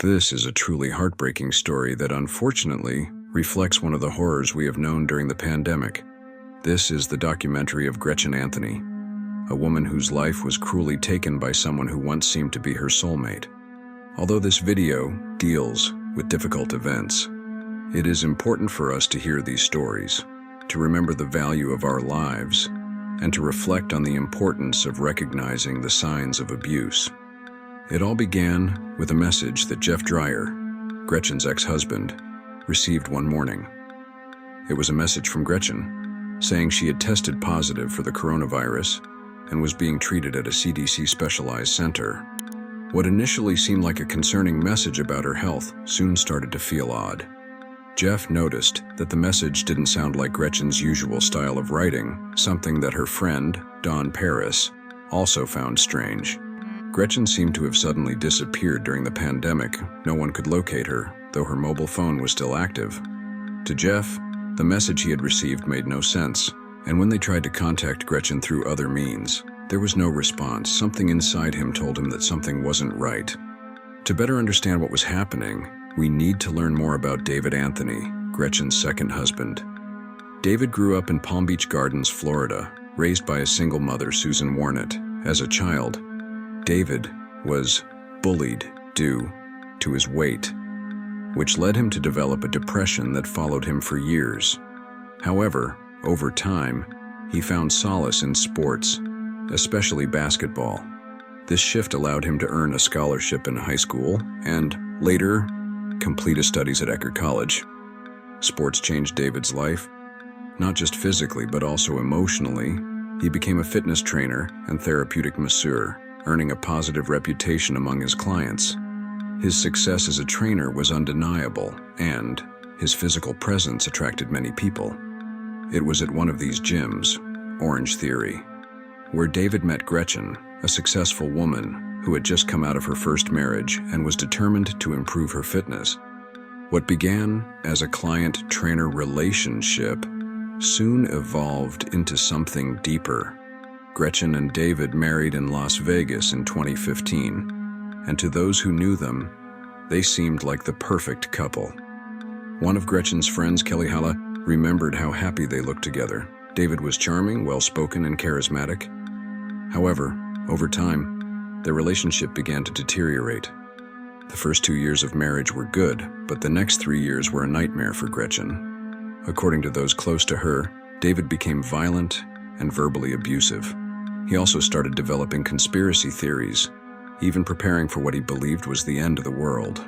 This is a truly heartbreaking story that unfortunately reflects one of the horrors we have known during the pandemic. This is the documentary of Gretchen Anthony, a woman whose life was cruelly taken by someone who once seemed to be her soulmate. Although this video deals with difficult events, it is important for us to hear these stories, to remember the value of our lives, and to reflect on the importance of recognizing the signs of abuse. It all began with a message that Jeff Dreyer, Gretchen's ex-husband, received one morning. It was a message from Gretchen saying she had tested positive for the coronavirus and was being treated at a CDC specialized center. What initially seemed like a concerning message about her health soon started to feel odd. Jeff noticed that the message didn't sound like Gretchen's usual style of writing, something that her friend, Dawn Paris, also found strange. Gretchen seemed to have suddenly disappeared during the pandemic. No one could locate her, though her mobile phone was still active. To Jeff, the message he had received made no sense, and when they tried to contact Gretchen through other means, there was no response. Something inside him told him that something wasn't right. To better understand what was happening, we need to learn more about David Anthony, Gretchen's second husband. David grew up in Palm Beach Gardens, Florida, raised by a single mother, Susan Warnett. As a child, David was bullied due to his weight, which led him to develop a depression that followed him for years. However, over time, he found solace in sports, especially basketball. This shift allowed him to earn a scholarship in high school and, later, complete his studies at Eckerd College. Sports changed David's life, not just physically but also emotionally. He became a fitness trainer and therapeutic masseur, earning a positive reputation among his clients. His success as a trainer was undeniable, and his physical presence attracted many people. It was at one of these gyms, Orange Theory, where David met Gretchen, a successful woman who had just come out of her first marriage and was determined to improve her fitness. What began as a client-trainer relationship soon evolved into something deeper. Gretchen and David married in Las Vegas in 2015, and to those who knew them, they seemed like the perfect couple. One of Gretchen's friends, Kelly Halla, remembered how happy they looked together. David was charming, well-spoken, and charismatic. However, over time, their relationship began to deteriorate. The first 2 years of marriage were good, but the next 3 years were a nightmare for Gretchen. According to those close to her, David became violent and verbally abusive. He also started developing conspiracy theories, even preparing for what he believed was the end of the world.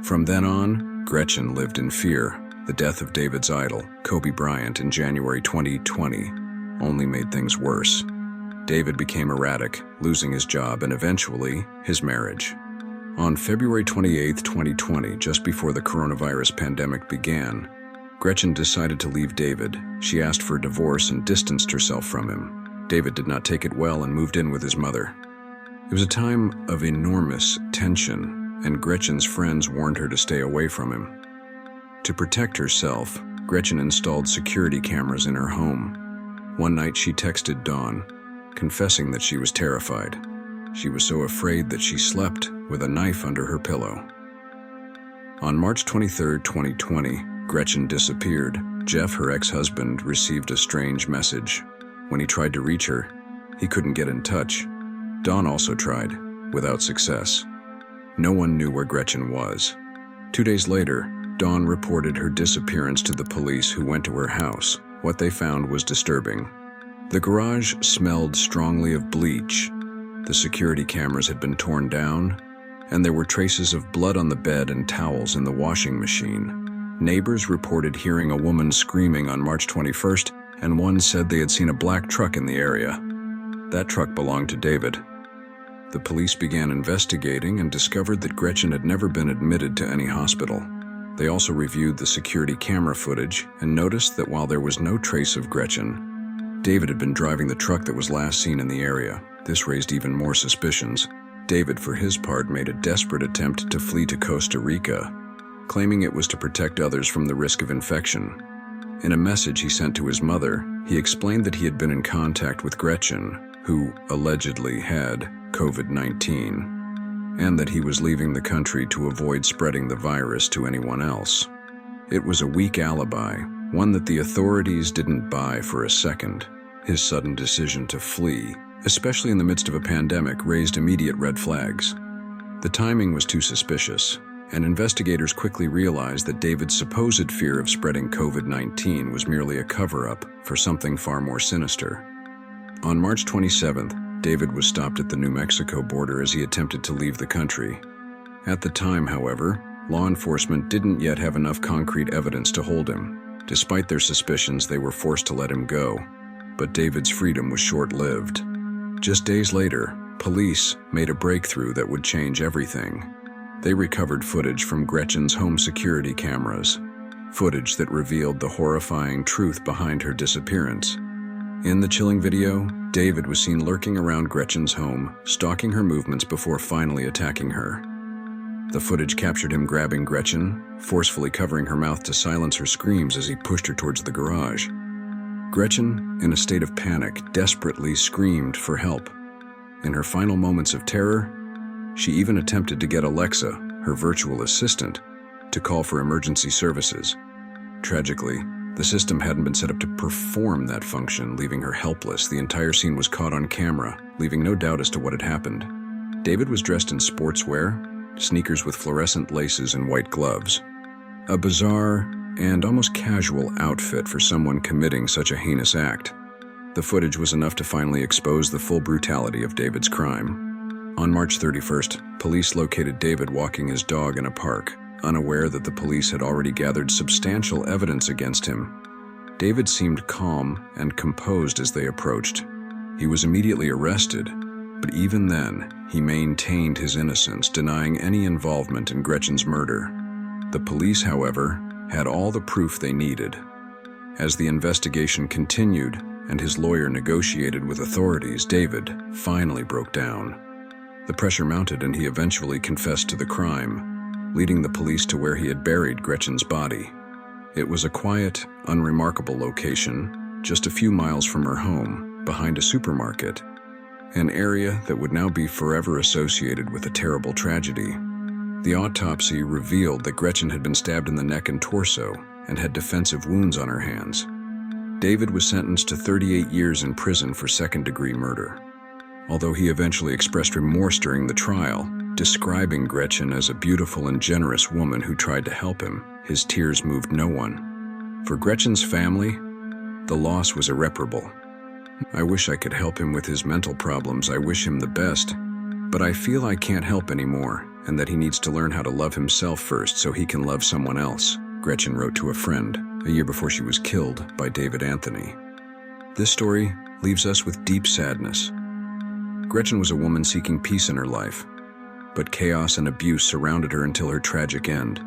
From then on, Gretchen lived in fear. The death of David's idol, Kobe Bryant, in January 2020 only made things worse. David became erratic, losing his job and eventually his marriage. On February 28, 2020, just before the coronavirus pandemic began, Gretchen decided to leave David. She asked for a divorce and distanced herself from him. David did not take it well and moved in with his mother. It was a time of enormous tension, and Gretchen's friends warned her to stay away from him. To protect herself, Gretchen installed security cameras in her home. One night she texted Dawn, confessing that she was terrified. She was so afraid that she slept with a knife under her pillow. On March 23, 2020, Gretchen disappeared. Jeff, her ex-husband, received a strange message. When he tried to reach her, he couldn't get in touch. Dawn also tried, without success. No one knew where Gretchen was. 2 days later, Dawn reported her disappearance to the police, who went to her house. What they found was disturbing. The garage smelled strongly of bleach. The security cameras had been torn down, and there were traces of blood on the bed and towels in the washing machine. Neighbors reported hearing a woman screaming on March 21st, and one said they had seen a black truck in the area. That truck belonged to David. The police began investigating and discovered that Gretchen had never been admitted to any hospital. They also reviewed the security camera footage and noticed that while there was no trace of Gretchen, David had been driving the truck that was last seen in the area. This raised even more suspicions. David, for his part, made a desperate attempt to flee to Costa Rica, claiming it was to protect others from the risk of infection. In a message he sent to his mother, he explained that he had been in contact with Gretchen, who allegedly had COVID-19. and that he was leaving the country to avoid spreading the virus to anyone else. It was a weak alibi, one that the authorities didn't buy for a second. His sudden decision to flee, especially in the midst of a pandemic, raised immediate red flags. The timing was too suspicious, and investigators quickly realized that David's supposed fear of spreading COVID-19 was merely a cover-up for something far more sinister. On March 27th, David was stopped at the New Mexico border as he attempted to leave the country. At the time, however, law enforcement didn't yet have enough concrete evidence to hold him. Despite their suspicions, they were forced to let him go. But David's freedom was short-lived. Just days later, police made a breakthrough that would change everything. They recovered footage from Gretchen's home security cameras, footage that revealed the horrifying truth behind her disappearance. In the chilling video, David was seen lurking around Gretchen's home, stalking her movements before finally attacking her. The footage captured him grabbing Gretchen, forcefully covering her mouth to silence her screams as he pushed her towards the garage. Gretchen, in a state of panic, desperately screamed for help. In her final moments of terror, she even attempted to get Alexa, her virtual assistant, to call for emergency services. Tragically, the system hadn't been set up to perform that function, leaving her helpless. The entire scene was caught on camera, leaving no doubt as to what had happened. David was dressed in sportswear, sneakers with fluorescent laces and white gloves. A bizarre and almost casual outfit for someone committing such a heinous act. The footage was enough to finally expose the full brutality of David's crime. On March 31st, police located David walking his dog in a park, unaware that the police had already gathered substantial evidence against him. David seemed calm and composed as they approached. He was immediately arrested, but even then, he maintained his innocence, denying any involvement in Gretchen's murder. The police, however, had all the proof they needed. As the investigation continued and his lawyer negotiated with authorities, David finally broke down. The pressure mounted and he eventually confessed to the crime, leading the police to where he had buried Gretchen's body. It was a quiet, unremarkable location, just a few miles from her home, behind a supermarket, an area that would now be forever associated with a terrible tragedy. The autopsy revealed that Gretchen had been stabbed in the neck and torso and had defensive wounds on her hands. David was sentenced to 38 years in prison for second-degree murder. Although he eventually expressed remorse during the trial, describing Gretchen as a beautiful and generous woman who tried to help him, his tears moved no one. For Gretchen's family, the loss was irreparable. I wish I could help him with his mental problems. I wish him the best, but I feel I can't help anymore, and that he needs to learn how to love himself first so he can love someone else, Gretchen wrote to a friend a year before she was killed by David Anthony. This story leaves us with deep sadness. Gretchen was a woman seeking peace in her life, but chaos and abuse surrounded her until her tragic end.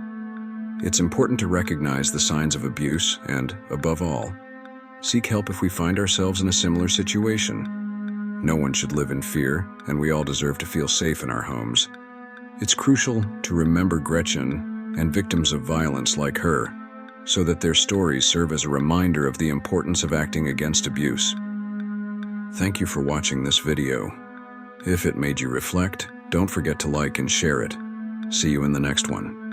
It's important to recognize the signs of abuse and, above all, seek help if we find ourselves in a similar situation. No one should live in fear, and we all deserve to feel safe in our homes. It's crucial to remember Gretchen and victims of violence like her, so that their stories serve as a reminder of the importance of acting against abuse. Thank you for watching this video. If it made you reflect, don't forget to like and share it. See you in the next one.